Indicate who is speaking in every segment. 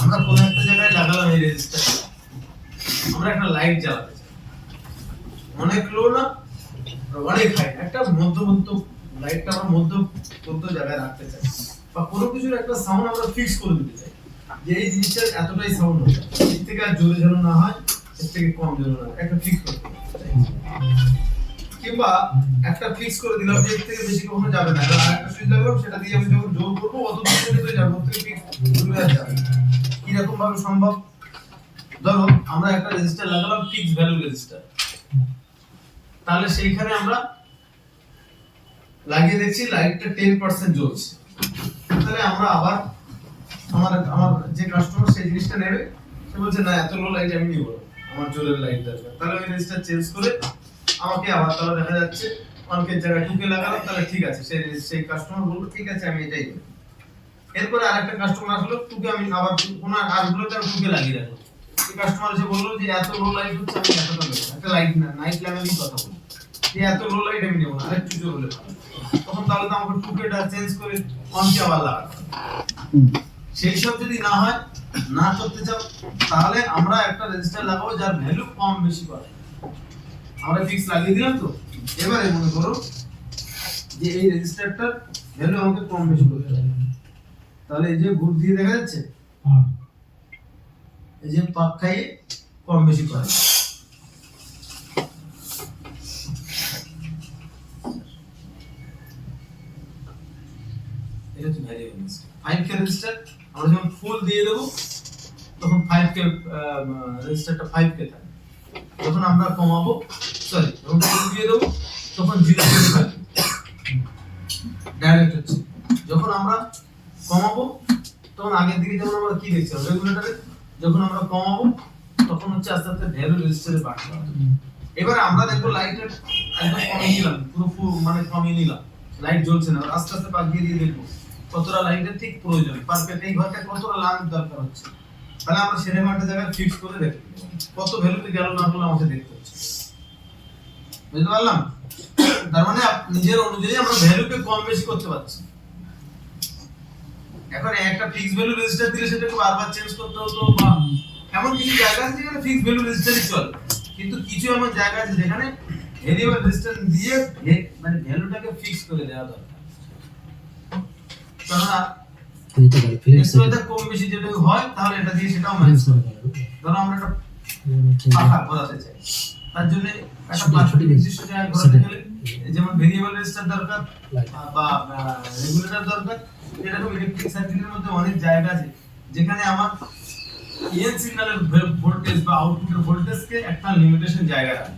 Speaker 1: আমরা কোন একটা জায়গায় লাগালাম এই রেজিস্টার, আমরা একটা লাইট জ্বালাতে চাই, অনেক লো না অনেক হাই, একটা মধ্যবর্ত লাইটটা আমরা মধ্যবর্ত জায়গায় রাখতে চাই, বা কোনো কিছুর একটা সাউন্ড আমরা ফিক্স করে দিতে চাই যে এই জিনিসটার এতটাই সাউন্ড হবে, এর থেকে আর জোরে যেন না হয়, এর থেকে কম যেন না, একটা ফিক্স করতে চাই। কিংবা একটা ফিক্স করে দিলাম যে এর থেকে বেশি কখনো যাবে না, আর একটা সুইচ লাগালাম, সেটা দিয়ে আমি যখন জোর করবো অত দূর পর্যন্ত যাবে, ওর থেকে ফিক্স দূরে আর যাবে না। কি রকম ভাবে সম্ভব? ধরো আমরা একটা রেজিস্টার লাগালাম ফিক্স ভ্যালু রেজিস্টার, তাহলে সেইখানে আমরা লাগিয়ে দেখছি লাইটটা 10% জ্বলছে, তাহলে আমরা আবার আমার যে কাস্টমার সেই জিনিসটা নেবে, সে বলছে না এত লো লাইট আমি নিব না, আমার জোরের লাইট দরকার, তাহলে ওই রেজিস্টার চেঞ্জ করে আমাকে আবার তাহলে দেখা যাচ্ছে অনেকের জায়গায় টুকে লাগালাম, তাহলে ঠিক আছে, সেই কাস্টমার বললো ঠিক আছে আমি এটাই নেব। এরপরে আরেকটা কাস্টমার আসলো, টুকে আমি আবার কোন আরগুলোতে আমি টুকে লাগিয়ে রাখলাম, এই কাস্টমার এসে বললো যে এত লো লাইট হচ্ছে আমি এতটা নেব, একটা লাইট না নাইট ল্যাম্পেরই কথা বলি যে এত লো লাইট আমি নেব না, আরেকটু জোর হলে ভালো, তখন তাহলে তো আমাকে টুকেটা চেঞ্জ করে অনকে আবার লাগাতে হবে। সেই সব যদি না হয়, না করতে চাও, তাহলে আমরা একটা রেজিস্টার লাগাবো যার ভ্যালু কম বেশি করে, আমরা ফিক্স লাগিয়ে দিলাম। তো এবারে মনে করো যে এই রেজিস্টারটার ভ্যালু আমাকে কম বেশি করতে হবে, তাহলে এই যে ঘুর দিয়ে দেখা যাচ্ছে, এই যে পাক খাইয়ে কম বেশি করে, এটা হচ্ছে ভ্যারিয়েবল রেজিস্টার। 5k রেজিস্টার আমরা যখন ফুল দিয়ে দেব তখন 5k রেজিস্টারটা 5k থাকবে, যখন আমরা কমাবো যখন ফুল দিয়ে দেব তখন 0 থাকবে ডাইরেক্ট হচ্ছে, যখন আমরা কমাবো তখন আগের দিকে যেমন আমরা কি দেখছিলাম রেগুলেটরে, যখন আমরা কমাবো তখন হচ্ছে আস্তে আস্তে ভ্যালু রেজিস্টারে বাড়তে হবে। এবার আমরা দেখো লাইটের একদম কমিয়ে নিলাম, পুরো ফুল মানে কমিয়ে নিলাম, লাইট জ্বলছে না, আস্তে আস্তে বাড়িয়ে দিয়ে দেখবো কতটা লাইটের ঠিক প্রয়োজন, পারফেক্ট এই ঘরটা কতটা ল্যাম্প দরকার হচ্ছে, তাহলে আমরা সেরকম একটা জায়গায় ফিক্স করে দেখব কত ভ্যালুতে গেল না হলো আমাকে দেখতে হচ্ছে, বুঝতে পারলাম? তার মানে নিজের অনুযায়ী আমরা ভ্যালুকে কম বেশি করতে পারছি। এখন একটা ফিক্স ভ্যালু রেজিস্টার দিলে সেটাকে বারবার চেঞ্জ করতে হতো, বা এমন কিছু জায়গা আছে যেখানে ফিক্স ভ্যালু রেজিস্টারই চলে, কিন্তু কিছু এমন জায়গা আছে যেখানে ভেরিয়েবল রেজিস্টার দিয়ে মানে ভ্যালুটাকে ফিক্স করে দেওয়া দরকার, কারণ কম বেশি যেটা হয় তাহলে এটা দিয়ে সেটাও ম্যানেজ করে দেবে। ধরো আমরা একটা পাখা ঘোরাতে চাই, তার জন্য একটা পার্শ্বটি নির্দিষ্ট জায়গায় ঘোরাতে গেলে যেমন ভেরিয়েবল রেজিস্টার দরকার বা রেগুলেটর দরকার, এরকম ইলেকট্রিক সার্কিটের মধ্যে অনেক জায়গা আছে যেখানে আমার ইএন সিগন্যালের ভোল্টেজ বা আউটপুটের ভোল্টেজকে একটা লিমিটেশন জায়গা রাখে,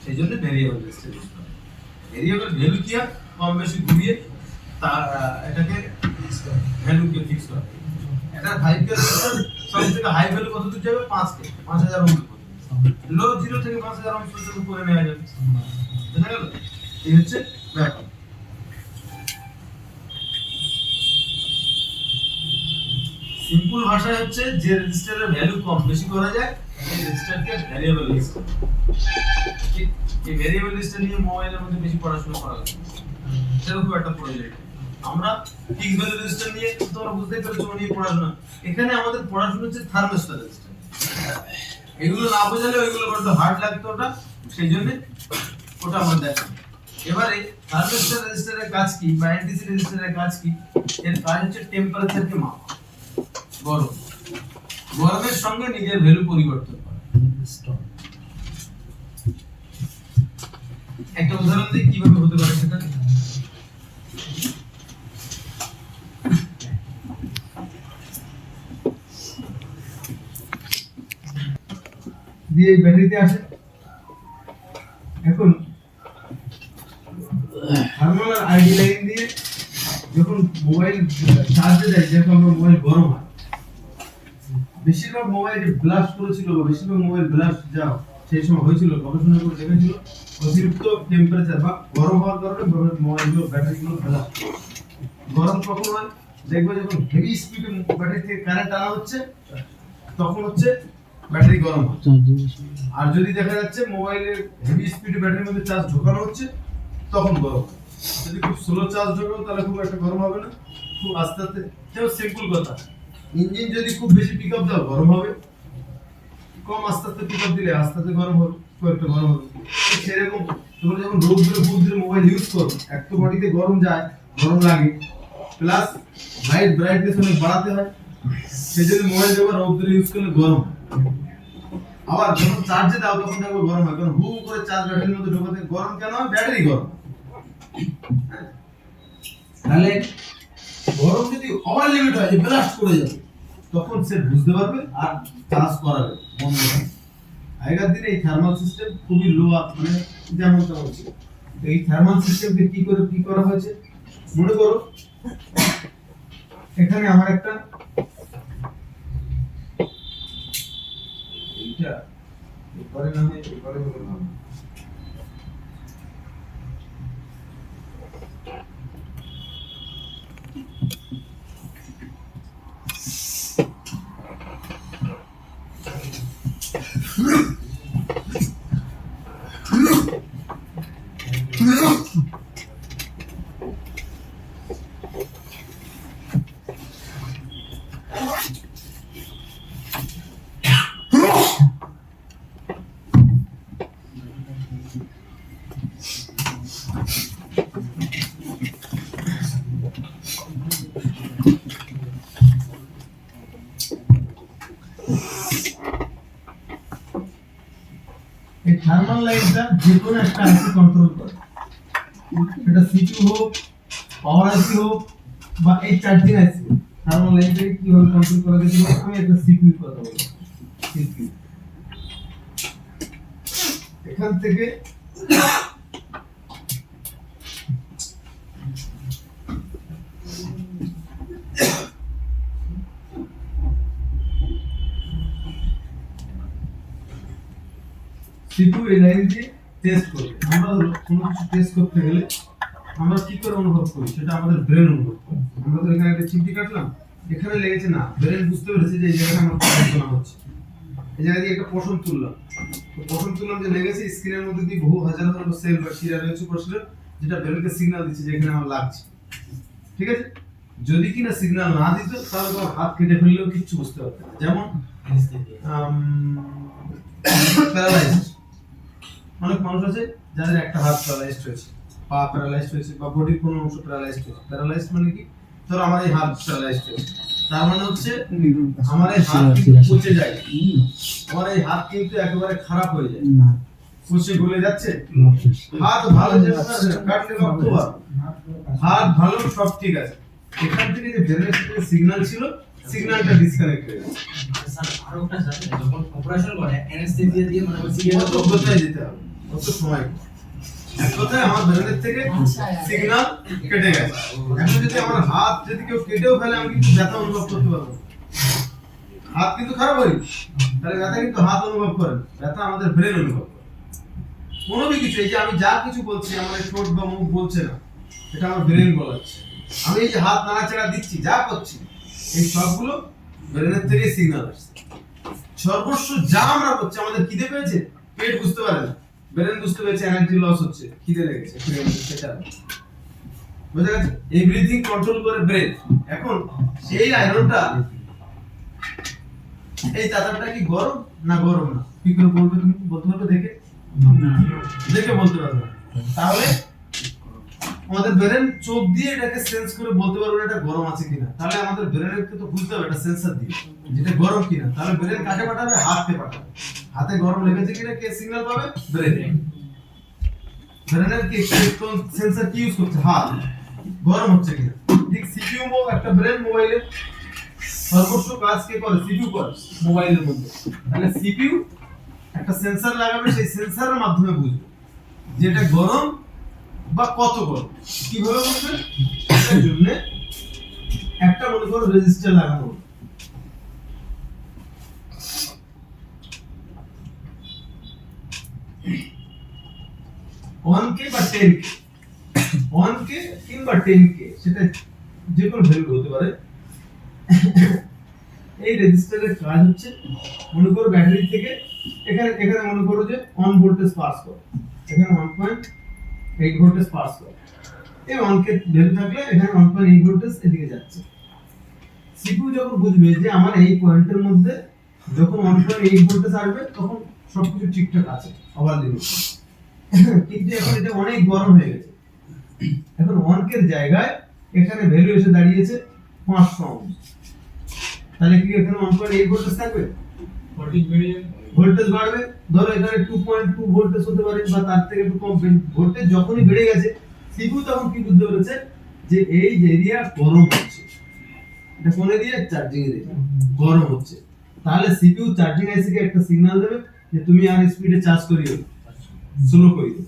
Speaker 1: সেই জন্য ভেরিয়েবল রেজিস্টার ইউজ করা। ভেরিয়েবল ভ্যালু কি আর কম বেশি ঘুরিয়ে তার এটাকে ভ্যালুকে ফিক্স করা। এটা 5k রেজিস্টার সবথেকে হাই ভ্যালু কত দূর যাবে? 5k 5000 ওহম, লো 0 থেকে 5000 ওহম পর্যন্ত করে নেওয়া যাবে, বুঝা গেল? এই হচ্ছে ব্যাপার। সিম্পল ভাষায় হচ্ছে যে রেজিস্টারের ভ্যালু কম বেশি করা যায় এই রেজিস্টারকে ভ্যারিয়েবল রেজিস্টার। ঠিক এই ভ্যারিয়েবল রেজিস্টার নিয়ে মোবাইলের মধ্যে বেশি পড়াশোনা করা লাগে, সেরকম একটা প্রজেক্ট। আমরা ফিক্স ভ্যালু রেজিস্টার নিয়ে তোমরা বুঝতেই পেরেছো নিয়ে পড়াশোনা, এখানে আমাদের পড়াশোনা হচ্ছে থার্মিস্টর রেজিস্টার। এগুলো না বোঝালে ওইগুলো বড্ড হার্ড লাগতো ওটা, সেই জন্য ওটা আমরা দেখি। এবারে থার্মিস্টর রেজিস্টারের কাজ কি বা এনটিসি রেজিস্টারের কাজ কি? এর কাজ হচ্ছে টেম্পারেচারকে মাপা, গরমের সঙ্গে নিজের ভ্যালু পরিবর্তন করা। একটা উদাহরণ দিই কিভাবে হতে পারে সেটা। দিয়ে ব্যাটারিতে আসে, এখন থার্মাল আইডি লাইন দিয়ে যখন মোবাইল চার্জে যায়, যখন মোবাইল গরম হয়, বেশিরভাগ মোবাইল যে ব্লাস্ট করেছিল বা বেশিরভাগ মোবাইল ব্লাস্ট যা সেই সময় হয়েছিল, গবেষণা করে দেখেছিল অতিরিক্ত টেম্পারেচার বা গরম হওয়ার কারণে মোবাইলগুলো ব্যাটারিগুলো ব্লাস্ট। গরম কখন হয়? দেখবে যখন হেভি স্পিডে ব্যাটারি থেকে কারেন্ট আনা হচ্ছে তখন হচ্ছে ব্যাটারি গরম হচ্ছে। আর যদি দেখা যাচ্ছে মোবাইলের হেভি স্পিডে ব্যাটারির মধ্যে চার্জ ঢোকানো হচ্ছে তখন গরম। যদি খুব স্লো চার্জ ঢোকানো তাহলে খুব একটা গরম হবে না, খুব আস্তে আস্তে, কেউ সিম্পল কথা, ইঞ্জিন যদি খুব বেশি পিকআপ দাও গরম হবে, কম আস্তে আস্তে পিকআপ দিলে আস্তে আস্তে গরম হবে, খুব একটা গরম হবে। সেরকম তোমরা যখন রোদ্রে বুদ্রে মোবাইল ইউজ করো, এক তো বডিতে গরম যায়, গরম লাগে, প্লাস লাইট ব্রাইটনেস অনেক বাড়াতে হয়, সেই জন্য মোবাইল যখন রোদ্রে ইউজ করলে গরম হয়। আবার যখন চার্জে দাও তখন দেখো গরম হয়, কারণ হু করে চার্জ ব্যাটারির মধ্যে ঢোকাতে গরম কেন হয়? ব্যাটারি গরম। তাহলে গরম যদি ওভার লিমিট হয়, যে ব্লাস্ট করে যাবে, তখন সে বুঝতে পারবে আর চার্জ করাবে, বন্ধ হবে। আগেকার দিনে এই থার্মাল সিস্টেম খুবই লো, মানে যেমন তেমন ছিল। তো এই থার্মাল সিস্টেমকে কি করা হয়েছে, মনে করো এখানে আমার একটা এইটা এবারে নামে এবারে হলো নাম, এই থার্মাল লাইটটা যে কোনো একটা আইসি কন্ট্রোল করে, এটা সিপিইউ হোক, পাওয়ার আইসি হোক, বা এই চার্জিং আইসি। থার্মাল লাইটটাকে কিভাবে কন্ট্রোল করা যেতে পারে, আমি একটা সিপিইউ কথা বলবো। সিপিইউ এখান থেকে সিপিইউ এই লাইন দিয়ে টেস্ট করবে। আমরা কোনো কিছু টেস্ট করতে গেলে আমরা কি করে অনুভব করি, সেটা আমাদের ব্রেন অনুভব করে। আমরা তো এখানে একটা চিমটি কাটলাম, এখানে লেগেছে না, ব্রেন বুঝতে পেরেছে যে এই জায়গাটা আমার যন্ত্রণা হচ্ছে, এই জায়গা দিয়ে একটা পশম তুললাম, তো পশম তুললাম যে লেগেছে, স্ক্রিনের মধ্যে দিয়ে বহু হাজার হাজার সেল বা শিরা রয়েছে কোষের, যেটা ব্রেনকে সিগন্যাল দিচ্ছে যে এখানে আমার লাগছে। ঠিক আছে, যদি কিনা সিগন্যাল না দিত তাহলে তোমার হাত কেটে ফেললেও কিচ্ছু বুঝতে পারতে না। যেমন প্যারালাইজড, অনেক মানুষ আছে যাদের একটা হাত প্যারালাইজড হয়েছে, পা প্যারালাইজড হয়েছে, বা বডির কোনো অংশ প্যারালাইজড হয়েছে। প্যারালাইজড মানে কি, ধরো আমার এই হাত প্যারালাইজড হয়েছে, তার মানে হচ্ছে আমার এই হাত কিন্তু পচে যায়, আমার এই হাত কিন্তু একেবারে খারাপ হয়ে যায়, পচে গলে যাচ্ছে। হাত ভালো যে কাটলে রক্ত বার, হাত ভালো সব ঠিক আছে, এখান থেকে যে জেনারেশন সিগন্যাল ছিল, সিগন্যালটা ডিসকানেক্ট হয়ে গেছে।
Speaker 2: স্যার আরো একটা জানেন, যখন অপারেশন করে অ্যানেস্থেসিয়া দিয়ে মানে
Speaker 1: কত কোথায় যেতে হবে, কত সময়, এক কথায় আমার ব্রেনের থেকে সিগন্যাল কেটে গেছে। এখন যদি আমার হাত যদি কেউ কেটেও ফেলে, আমি কিন্তু ব্যথা অনুভব করতে পারবো, হাত কিন্তু খারাপ হয়ে, তাহলে ব্যথা কিন্তু হাত অনুভব করে, ব্যথা আমাদের ব্রেন অনুভব করে। কোনো কিছু, এই যে আমি যা কিছু বলছি, আমার ঠোঁট বা মুখ বলছে না, এটা আমার ব্রেন বলাচ্ছে। আমি এই যে হাত নাড়াচাড়া দিচ্ছি, যা করছি, এই সবগুলো ব্রেনের থেকে সিগন্যাল আসছে। সর্বস্ব যা আমরা করছি, আমাদের খিদে পেয়েছে, পেট বুঝতে পারে না, ব্রেন বুঝতে পেরেছে এনার্জি লস হচ্ছে, খিদে লেগেছে, সেটা বুঝা গেছে। এভরিথিং কন্ট্রোল করে ব্রেন। এখন সেই আয়রনটা, এই চাদরটা কি গরম না গরম না, কি করে বলবে তুমি, বলতে পারবে দেখে? দেখে বলতে পারবে। তাহলে আমাদের ব্রেন চোখ দিয়ে এটাকে সেন্স করে বলতে পারবে এটা গরম আছে কিনা। তাহলে আমাদের ব্রেনকে তো বুঝতে হবে এটা সেন্সর দিয়ে যেটা গরম কিনা। তাহলে ব্রেন কাকে পাঠাবে? হাতকে পাঠাবে। হাতে গরম লেগেছে কিনা কে সিগন্যাল পাবে? ব্রেন। ব্রেনের কি কোন সেন্সর কি ইউজ করছে? হাত। গরম হচ্ছে কিনা। ঠিক সিপিইউ একটা ব্রেন মোবাইলের সর্বস্ব কাজ কে করে? সিপিইউ করে মোবাইলের মধ্যে। তাহলে সিপিইউ একটা সেন্সর লাগাবে, সেই সেন্সরের মাধ্যমে বুঝবে যে এটা গরম বা কত গরম। কিভাবে বুঝবে? এর জন্য একটা মনে করো রেজিস্টার লাগানো, 1k বা 10k, 1k কিংবা 10k, সেটা যে কোনো ভ্যালু হতে পারে। এই রেজিস্টারের কাজ হচ্ছে, মনে করো ব্যাটারি থেকে এখানে মনে করো যে অন ভোল্টেজ পাস করে, এখানে 1.8 ভোল্টেজ পাস করে। এই 1k ভ্যালু থাকলে এখানে 1.8 ভোল্টেজ এদিকে যাচ্ছে। সিপিইউ যখন বুঝবে যে আমার এই পয়েন্টের মধ্যে যখন 1.8 ভোল্টেজ আসবে তখন সবকিছু ঠিকঠাক আছে আবার দিবে। কিন্তু এখন এটা অনেক গরম হয়ে গেছে, এখন 1k এর জায়গায় এখানে ভ্যালু এসে দাঁড়িয়েছে 500 ওহম। তাহলে কি এখানে 1.8 ভোল্টেজ থাকবে? ভোল্টেজ বাড়বে, ধরো এখানে 2.2 ভোল্টেজ হতে পারে বা তার থেকে একটু কম। ভোল্টেজ যখনই বেড়ে গেছে সিপিইউ তখন কি বুঝতে পেরেছে যে এই এরিয়া গরম হচ্ছে। এটা কোন এরিয়া? চার্জিং এরিয়া গরম হচ্ছে। তাহলে সিপিইউ চার্জিং আইসি কে একটা সিগন্যাল দেবে যে তুমি আর স্পিডে চার্জ করিও, স্লো করে দিও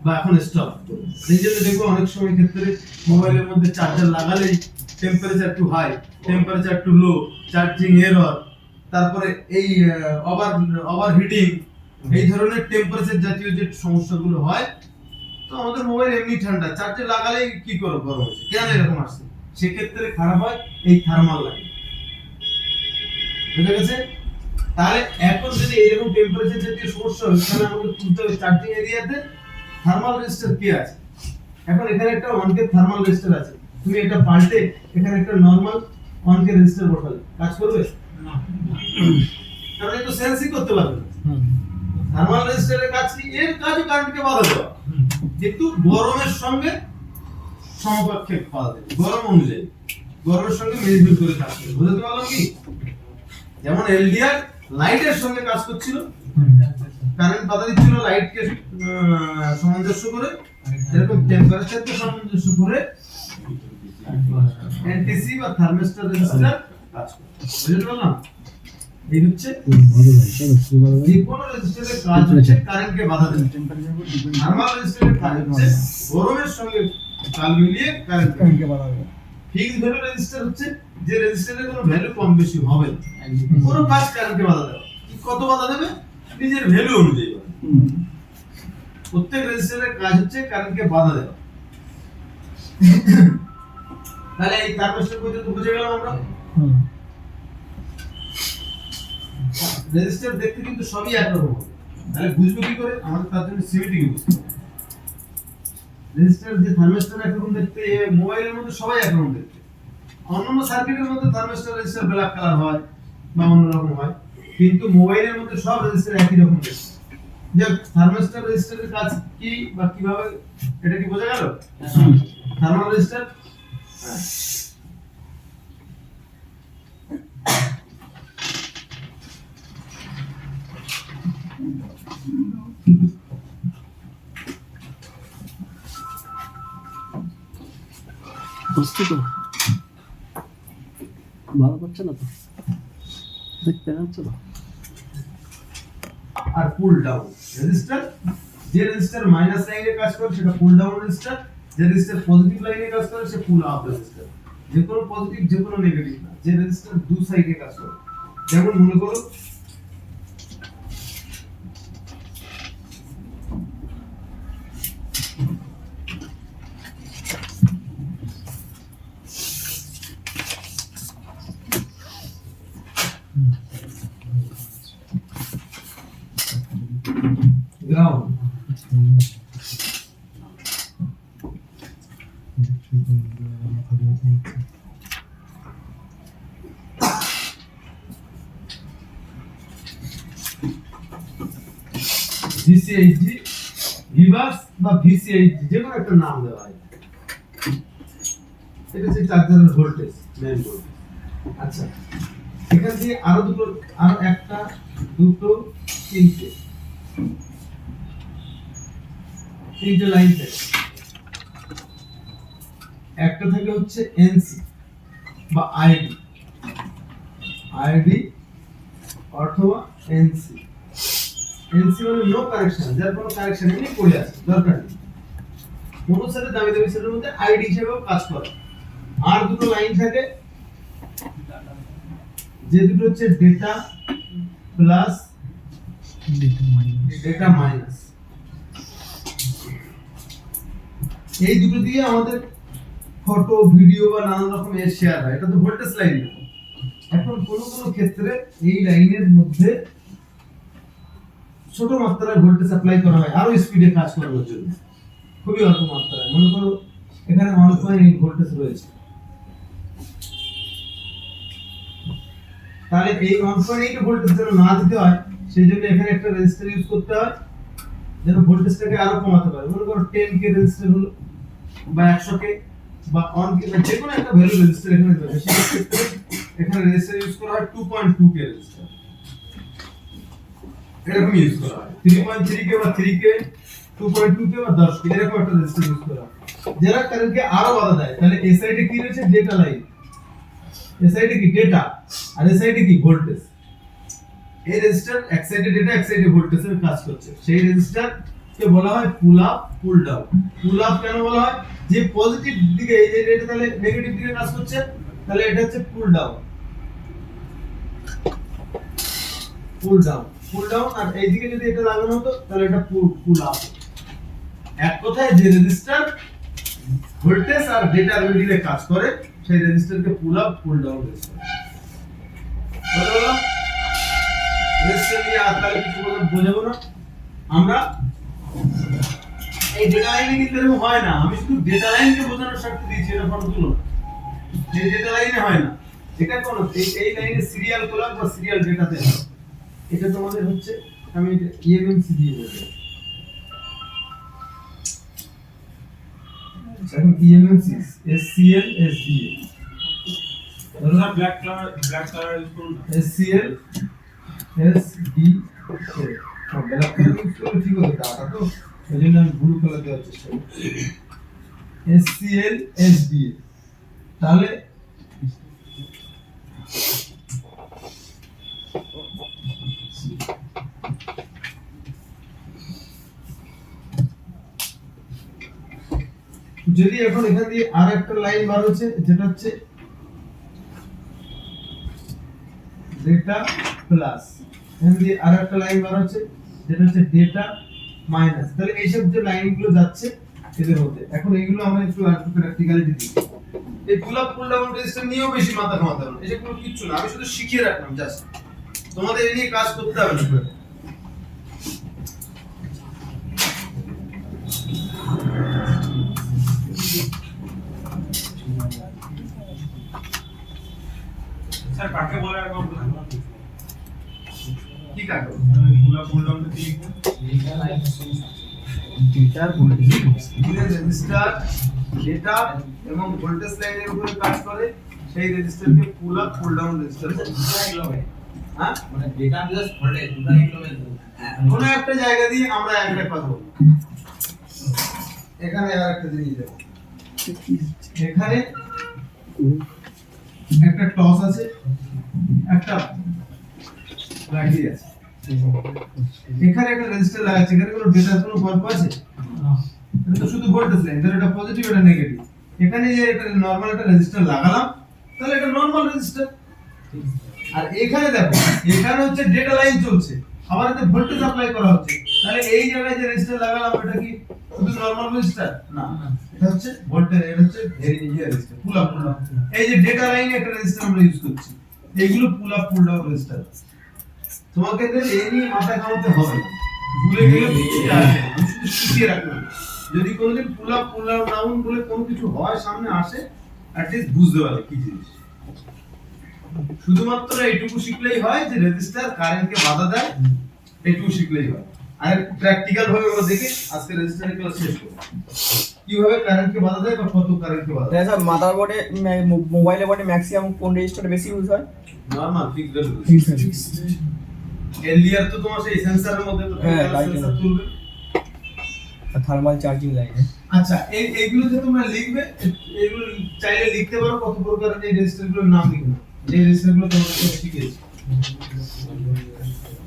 Speaker 1: বা এখন স্টপ করো। এই জন্য দেখো অনেক সময় ক্ষেত্রে মোবাইলের মধ্যে চার্জার লাগালেই temperature too high, temperature too low, charging error, তারপরে এই ওভারহিটিং, এই ধরনের টেম্পারেচার জাতীয় যে সমস্যাগুলো হয়। তো আমাদের মোবাইল এমনি ঠান্ডা, চার্জে লাগালেই কি করো গরম হচ্ছে, কেন এরকম আসছে? সেক্ষেত্রে খারাপ হয় এই থার্মাল লাইন। বুঝা গেছে? তাহলে এখন যদি এরকম টেম্পারেচার জাতীয় সমস্যা হয় তাহলে আমাকে তুলতে হবে চার্জিং এরিয়াতে থার্মাল রেজিস্টর কি আছে। এখন এখানে একটা 1k থার্মাল রেজিস্টর আছে, তুমি এটা পাল্টে এখানে একটা নরমাল 1k রেজিস্টর বসালে কাজ করবে না? কারণ এটা সেন্সই করতে পারবে না। থার্মাল রেজিস্টরের কাজ কি? এর কাজও কারেন্টকে বাধা দেওয়া, কিন্তু গরমের সঙ্গে সমকক্ষে বাধা দেবে, গরম অনুযায়ী গরমের সঙ্গে মিলজুল করে কাজ করবে। বুঝতে পারলাম কি? যেমন এলডিআর লাইটের সঙ্গে কাজ করছিল, কারেন্ট বাধা দিচ্ছিল লাইটকে সামঞ্জস্য করে, এরকম টেম্পারেচারকে সামঞ্জস্য করে এনটিসি বা থার্মিস্টর রেজিস্টর কাজ করে। বুঝতে পারলাম? এই হচ্ছে যে কোন রেজিস্টরের কাজ হচ্ছে কারেন্টকে বাধা দেওয়া। থার্মাল রেজিস্টরের কাজ হচ্ছে গরমের সঙ্গে তাল মিলিয়ে কারেন্টকে বাধা দেওয়া। ফিক্সড ভ্যালু রেজিস্টার হচ্ছে যে রেজিস্টারের কোনো ভ্যালু কম বেশি হবে না, পুরো কাজ কারেন্টকে বাধা দেওয়া। কত বাধা দেবে? নিজের ভ্যালু অনুযায়ী। প্রত্যেক রেজিস্টারের কাজ হচ্ছে কারেন্টকে বাধা দেওয়া। তাহলে এই থার্মিস্টর পর্যন্ত বুঝে গেলাম আমরা। রেজিস্টার দেখতে কিন্তু সবই একরকম হবে, তাহলে বুঝবো কি করে? আমাদের তার জন্য সিমিটি ইউজ করতে হবে। রেজিস্টার যে থার্মিস্টর একরকম দেখতে, মোবাইলের মধ্যে সবাই একরকম দেখতে। অন্যান্য সার্কিটের মধ্যে থার্মিস্টর রেজিস্টার ব্ল্যাক কালার হয় বা অন্যরকম হয়, কিন্তু মোবাইলের মধ্যে সব রেজিস্টার একই রকম দেখতে। যে থার্মিস্টর রেজিস্টারের কাজ কি বা কিভাবে, এটা কি বোঝা গেল? থার্মাল রেজিস্টার
Speaker 3: বুঝতে তো ভালো পাচ্ছে না, তো দেখতে পাচ্ছ না।
Speaker 1: আর পুল ডাউন রেজিস্টার, যে রেজিস্টার মাইনাস লাইনে কাজ করে সেটা পুল ডাউন রেজিস্টার, যে রেজিস্টার পজিটিভ লাইনে কাজ করে সে পুল আপ রেজিস্টার। যে কোনো পজিটিভ যে কোনো নেগেটিভ না, যে রেজিস্টার দু সাইডে কাজ করে। যেমন মনে করো গ্রাউন্ড, ভিসিএইচডি, রিভার্স বা ভিসিএইচডি যে কোনো একটা নাম দেওয়া হয়। এটা হচ্ছে চার্জারের ভোল্টেজ, মেইন ভোল্টেজ। আচ্ছা, এখান থেকে আরো দুটো, আরো একটা, দুটো, তিনটে লাইন থাকে। একটা থাকে হচ্ছে এনসি বা আইডি, আইডি অথবা এনসি। এনসি মানে নো কানেকশন, যার কোনো কানেকশন নেই, পড়ে আছে, দরকার নেই। কোনো সাথে দামি দামি সেটের মধ্যে আইডি হিসেবেও কাজ করে। আর দুটো লাইন থাকে, যে দুটো হচ্ছে ডেটা প্লাস ডেটা মাইনাস। এই দুটো দিয়ে আমাদের ফটো, ভিডিও বা নানান রকম এর শেয়ার হয়। এটা তো ভোল্টেজ লাইন না। এখন কোন কোন ক্ষেত্রে এই লাইনের মধ্যে ছোট মাত্রায় ভোল্টেজ অ্যাপ্লাই করা হয় আরো স্পিডে কাজ করার জন্য, খুবই অল্প মাত্রায়। মনে করো এখানে 1.8 ভোল্টেজ রয়েছে, তাহলে এই 1.8 ভোল্টেজ যেন না দিতে হয় সেই জন্য এখানে একটা রেজিস্টর ইউজ করতে হয় যেন ভোল্টেজটাকে আরো কমাতে পারে। মনে করো 10 কে রেজিস্টর হলো বা 100 কে বা 1 কে, যে কোনো একটা ভ্যালু রেজিস্টর এখানে দেবে। সেই ক্ষেত্রে এখানে রেজিস্টর ইউজ করা হয় 2.2 কে রেজিস্টর, এরকম ইউজ করা হয় 3.3 কে বা 3 কে, 2.2 কে বা 10 কে, এরকম একটা রেজিস্টর ইউজ করা হয় যারা কারেন্টকে আরো বাধা দেয়। তাহলে এই সাইডে কি রয়েছে? ডেটা লাইন, এই সাইডে কি? ডেটা, আর এই সাইডে কি? ভোল্টেজ। এই রেজিস্টার এক সাইডে ডেটা, এক সাইডে ভোল্টেজের কাজ করছে। সেই রেজিস্টার কে বলা হয় পুল up pull down. Pull up কেন বলা হয়? যে পজিটিভ দিকে এই যে ডেটা তাহলে নেগেটিভ দিকে কাজ করছে, তাহলে এটা হচ্ছে pull down. Pull down, pull down. আর এইদিকে যদি এটা লাগানো হতো তাহলে এটা পুল আপ। এক কথায় যে রেজিস্টার ভোল্টেজ আর ডেটার মিডিলে কাজ করে সেই রেজিস্টারকে pull up pull down resistor বলা হলো। রেজিস্টার নিয়ে আর তাহলে কিছু বোঝাবো না আমরা। এই ডেটা লাইনে কিন্তু এরকম হয় না, আমি শুধু ডেটা লাইনকে বোঝানোর স্বার্থে দিয়েছি, এটা ফটো তুলো না। এই ডেটা লাইনে হয় না, এটা কোন এই লাইনে সিরিয়াল ক্লক বা সিরিয়াল ডেটাতে হয়। এটা তোমাদের হচ্ছে আমি ইএমএমসি দিয়ে বলবো। এখন ইএমএমসি এসসিএল এসডিএ,
Speaker 4: ধরো ব্ল্যাক কালার ইউজ করুন,
Speaker 1: SCL SDA. Black colour use করলে ঠিক হবে, ডাটা তো এই জন্য আমি ব্লু কালার দেওয়ার চেষ্টা করছি। এসসিএল এসডিএ, তাহলে যদি এখন এখান দিয়ে আর একটা লাইন বার হচ্ছে যেটা হচ্ছে ডেটা প্লাস, এখান দিয়ে আর একটা লাইন বার হচ্ছে যেটা হচ্ছে ডেটা মাইনাস, তাহলে এইসব যে লাইনগুলো যাচ্ছে এদের মধ্যে এখন এইগুলো আমরা একটু প্র্যাকটিক্যালিটি দিই। এই পুল আপ পুল ডাউন রেজিস্টার নিয়েও বেশি মাথা ঘামাতে হবে না, এটা কোনো কিচ্ছু না, আমি শুধু শিখিয়ে রাখলাম জাস্ট, তোমাদের এই নিয়ে কাজ করতে হবে না।
Speaker 4: স্যার কাকে বলে একবার বলুন,
Speaker 1: কি কাজ
Speaker 4: পুল ডাউন তে লিখুন।
Speaker 3: ডেটার ভোল্টেজ
Speaker 1: রেজিস্টার ডেটা এবং ভোল্টেজ লাইনের উপরে কাজ করে সেই রেজিস্টারকে pull up pull down resistor বলে। হ্যাঁ,
Speaker 2: মানে ডেটা প্লাস ভোল্টেজ দুটো ইনক্রিমেন্ট
Speaker 1: কোন একটা জায়গা দিয়ে আমরা একটা কথা বলবো। এখানে আর একটা জিনিস দেব, এখানে একটা টস আছে, একটা ব্যাটারি আছে, এখানে একটা রেজিস্টার লাগাচ্ছে, এখানে কোনো ডেটার কোনো গল্প আছে? এটা তো শুধু ভোল্টেজ লাইন, তাহলে এটা পজিটিভ এটা নেগেটিভ। এখানে যে এটা নরমাল একটা রেজিস্টার লাগালাম তাহলে এটা নরমাল রেজিস্টার। আর এখানে দেখো এখানে হচ্ছে ডেটা লাইন চলছে, আবার এতে ভোল্টেজ অ্যাপ্লাই করা হচ্ছে, তাহলে এই জায়গায় যে রেজিস্টার লাগালাম এটা কি শুধু নরমাল রেজিস্টার? না, এটা হচ্ছে ভোল্টেজ, এটা হচ্ছে ভেরি ইয়ে রেজিস্টার, পুল আপ পুল ডাউন। এই যে ডেটা লাইনে একটা রেজিস্টার আমরা ইউজ করছি, এইগুলো পুল আপ পুল ডাউন রেজিস্টার। তোমাকে এই নিয়ে মাথা ঘামাতে হবে না, ভুলে গেলে কিছু আসে না, আমি শুধু শিখিয়ে রাখলাম। যদি কোনোদিন পুল আপ পুল ডাউন বলে কোনো কিছু হয় সামনে আসে, অ্যাট লিস্ট বুঝতে পারবে কি জিনিস। শুধুমাত্র এইটুকু শিখলেই হয় যে রেজিস্টার কারেন্টকে বাধা দেয়, এইটুকু শিখলেই হয়। আর প্র্যাকটিক্যাল ভাবে আমরা দেখি আজকে রেজিস্টারের ক্লাস শেষ করব, কিভাবে কারেন্টকে বাধা দেয় বা কত কারেন্টকে বাধা দেয়।
Speaker 5: স্যার মাদারবোর্ডে মোবাইলে বোর্ডে ম্যাক্সিমাম কোন রেজিস্টার বেশি ইউজ হয়?
Speaker 1: Normal fixed value.
Speaker 5: Fixed
Speaker 1: LDR তো তোমার সেই সেন্সরের মধ্যে তো
Speaker 5: হ্যাঁ,
Speaker 1: সেন্সর তুলবে।
Speaker 5: থার্মাল চার্জিং লাইনে।
Speaker 1: আচ্ছা, এইগুলো যে তোমরা লিখবে, এগুলো চাইলে লিখতে পারো কত প্রকার এই রেজিস্টারগুলোর নাম লিখবে, যে রেজিস্টারগুলো তোমরা শিখেছো।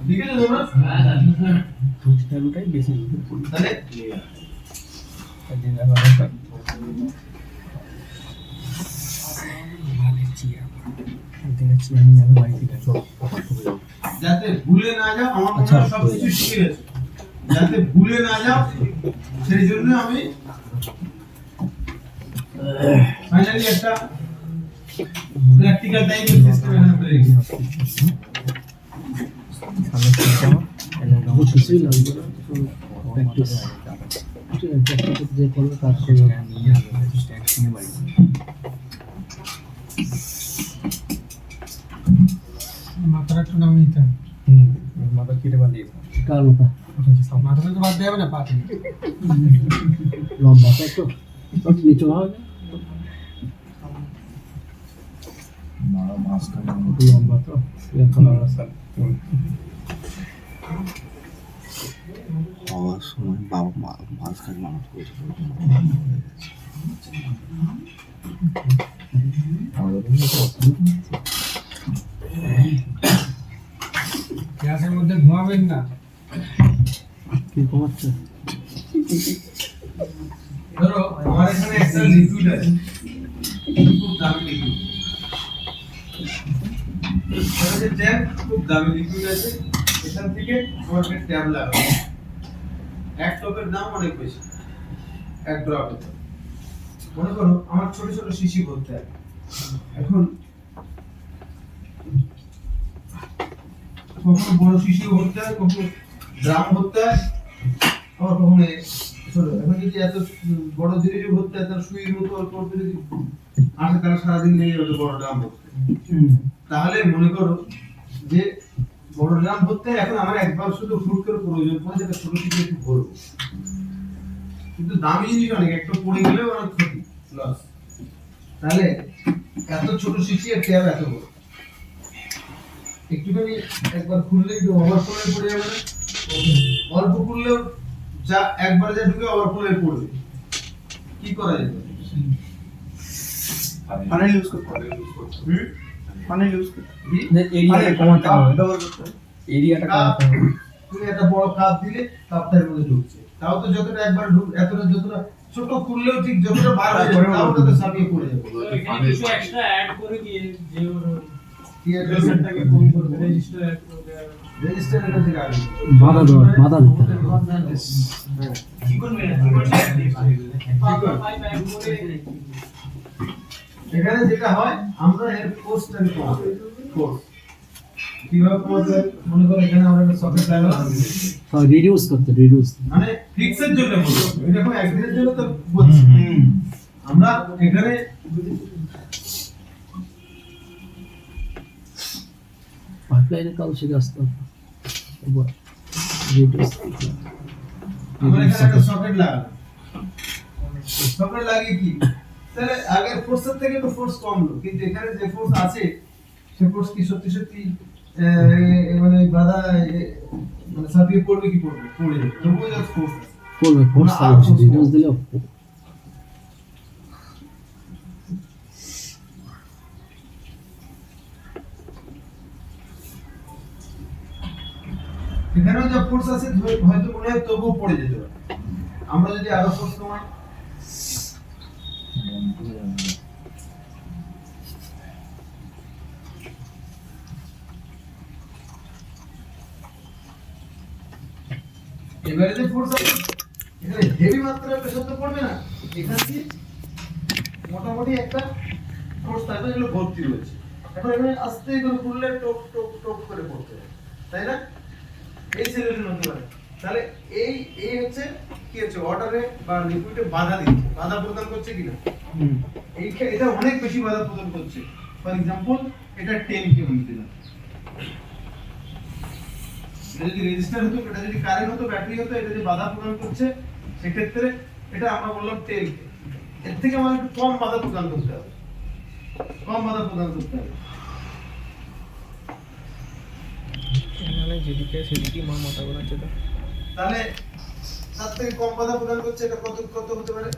Speaker 1: লিখেছো তোমরা?
Speaker 3: ভ্যালুটাই বেশি ইউজ করি।
Speaker 1: তাহলে যাতে ভুলে না যাও, আমার মনে হয় সব কিছু শিখে গেছো, যাতে ভুলে না যাও সেই জন্য আমি ফাইনালি একটা প্র্যাকটিক্যাল টাইপের সিস্টেম এখানে করে রেখেছি।
Speaker 3: কিছুই লাগবে না, প্র্যাকটিস যে করবে তার মাথাটা একটু নামিয়ে দিতে হবে।
Speaker 5: মাথা কেটে বাঁধিয়ে
Speaker 3: কার মাথা? মাথাটা তো বাদ দেওয়া হবে না, পা থেকে। লম্বাটা একটু নিচু হবে না? লম্বা তো এখন আর
Speaker 6: হওয়ার সময় বাবা মাছ খায় মানুষ করেছিল
Speaker 3: গ্যাসের মধ্যে ঘুমাবেন না।
Speaker 1: কি কমাচ্ছে? ধরো আমার এখানে একটা লিকুইড আছে, খুব দামি লিকুইড। যে ট্যাব খুব দামি লিকুইড আছে, এখান থেকে আমার একটা ট্যাব লাগাবো। এক টপের দাম অনেক বেশি, এক ড্রপের। মনে করো আমার ছোট ছোট শিশি ভরতে হয়। এখন কখনো বড় শিশি ভরতে হয়, কখনো ড্রাম ভরতে হয়, আবার কখনো ছোট। এখন যদি এত বড় জিনিস ভরতে হয় তাহলে সুইয়ের মতো অল্প অল্প যদি আসে তাহলে সারাদিন নেই ওটা বড় ড্রাম ভরতে। তাহলে মনে করো যে বড় ড্রাম ভরতে হয়, এখন আমার একবার শুধু ফুট করে প্রয়োজন পড়ে, যেটা ছোট শিশি একটু ভরবো। কিন্তু দামি জিনিস অনেক, একটা পড়ে গেলেও অনেক ক্ষতি, লস। তাহলে এত ছোট শিশি আর ট্যাব এত বড়, একটুখানি একবার খুললে একটু ওভারফ্লো পড়ে যাবে না? অল্প খুললেও যা একবার যা ঢুকে ওভারফ্লো পড়বে। কি করা যেত?
Speaker 6: ফানেল ইউজ করতে হবে ফানেল ইউজ করতে
Speaker 5: এরিয়াটা কমাতে হবে, এরিয়াটা কমাতে হবে।
Speaker 1: তুমি একটা বড় কাপ দিলে কাপটার মধ্যে ঢুকছে, তাও তো যতটা একবার এতটা যতটা ছোট খুললেও ঠিক যতটা বার হয়ে যাবে তাও তো সাবিয়ে পড়ে যাবে।
Speaker 2: এখানে কিছু এক্সট্রা অ্যাড করে দিয়ে যে ওর
Speaker 1: কি এর
Speaker 2: রেজিস্টারটাকে কম করবে, রেজিস্টার অ্যাড করে দেওয়া হবে।
Speaker 1: রেজিস্টার এটা থেকে আগে
Speaker 3: বাধা দেওয়া, বাধা দিতে হবে।
Speaker 2: কি করবে না কি করবে পাইপ অ্যাড করে
Speaker 1: এখানে যেটা হয় আমরা এর ফোর্সটাকে কমাবো। ফোর্স কিভাবে কমাতে হয়? মনে করো এখানে আমরা একটা সকেট লাগালাম,
Speaker 3: রিডিউস করতে, রিডিউস।
Speaker 1: মানে ফিক্সের জন্য বলবো, এটা কোনো একদিনের জন্য তো বলছি। আমরা এখানে
Speaker 3: পাইপলাইনের কাজ শিখে আসতে হবে। রিডিউস।
Speaker 1: আমরা এখানে একটা সকেট লাগালাম, সকেট লাগিয়ে কি তাহলে আগের ফোর্সের থেকে একটু ফোর্স কমলো, কিন্তু এখানে যে ফোর্স আছে সে ফোর্স কি সত্যি সত্যি মানে বাধা মানে সাবিয়ে পড়বে কি পড়বে? পড়ে যাবে, তবুও যা ফোর্স আছে
Speaker 3: করবে, ফোর্স থাকবে, রিডিউস দিলেও
Speaker 1: এখানেও যা ফোর্স আছে হয়তো মনে হয় তবুও পড়ে যেতে পারে। আমরা যদি আরো ফোর্স কমাই, এবারে যে ফোর্স আছে এখানে হেভি মাত্রায় প্রেসার তো পড়বে না, এখান দিয়ে মোটামুটি একটা ফোর্স থাকবে যেগুলো ভর্তি রয়েছে। এখন এখানে আস্তে করে খুললে টপ টপ টপ করে পড়তে হবে, তাই না? এই সিচুয়েশন হতে পারে। তাহলে এই এই হচ্ছে কি হচ্ছে, ওয়াটারে বা লিকুইডে বাধা দিচ্ছে, বাধা প্রদান করছে কিনা। এই এটা অনেক বেশি বাধা প্রদান করছে। ফর এক্সাম্পল এটা 10 কে আমি দিলাম, এটা যদি রেজিস্টার হতো, এটা যদি কারেন্ট হতো, ব্যাটারি হতো, এটা যদি বাধা প্রদান করছে সেক্ষেত্রে এটা আমরা বললাম 10 কে। এর থেকে আমাদের একটু কম বাধা প্রদান করতে হবে, কম বাধা প্রদান করতে হবে।
Speaker 5: যেদিকে সেদিকে মার মাথা ঘোরাচ্ছে তো।
Speaker 1: তাহলে তার থেকে কম বাধা প্রদান করছে, এটা কত কত হতে পারে?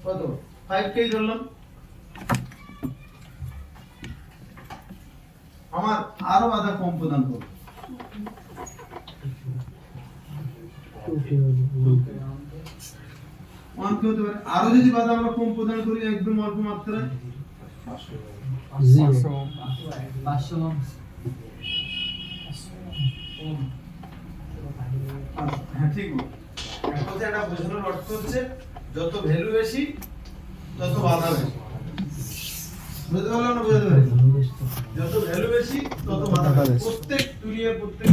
Speaker 1: কত? 5 কে ধরলাম। আমার আরো বাধা কম প্রদান করবে, ওয়ান কে হতে পারে। আরো যদি বাধা আমরা কম প্রদান করি একদম অল্প মাত্রায়,
Speaker 2: 500
Speaker 1: হ্যাঁ ঠিক বল। এখন কথা এটা বোঝানোর অর্থ হচ্ছে যত ভ্যালু বেশি তত বাধা বেশি। বুঝতে পারলাম না? বুঝতে পারি? যত ভ্যালু বেশি তত বাধা বেশি। প্রত্যেক দুনিয়ার প্রত্যেক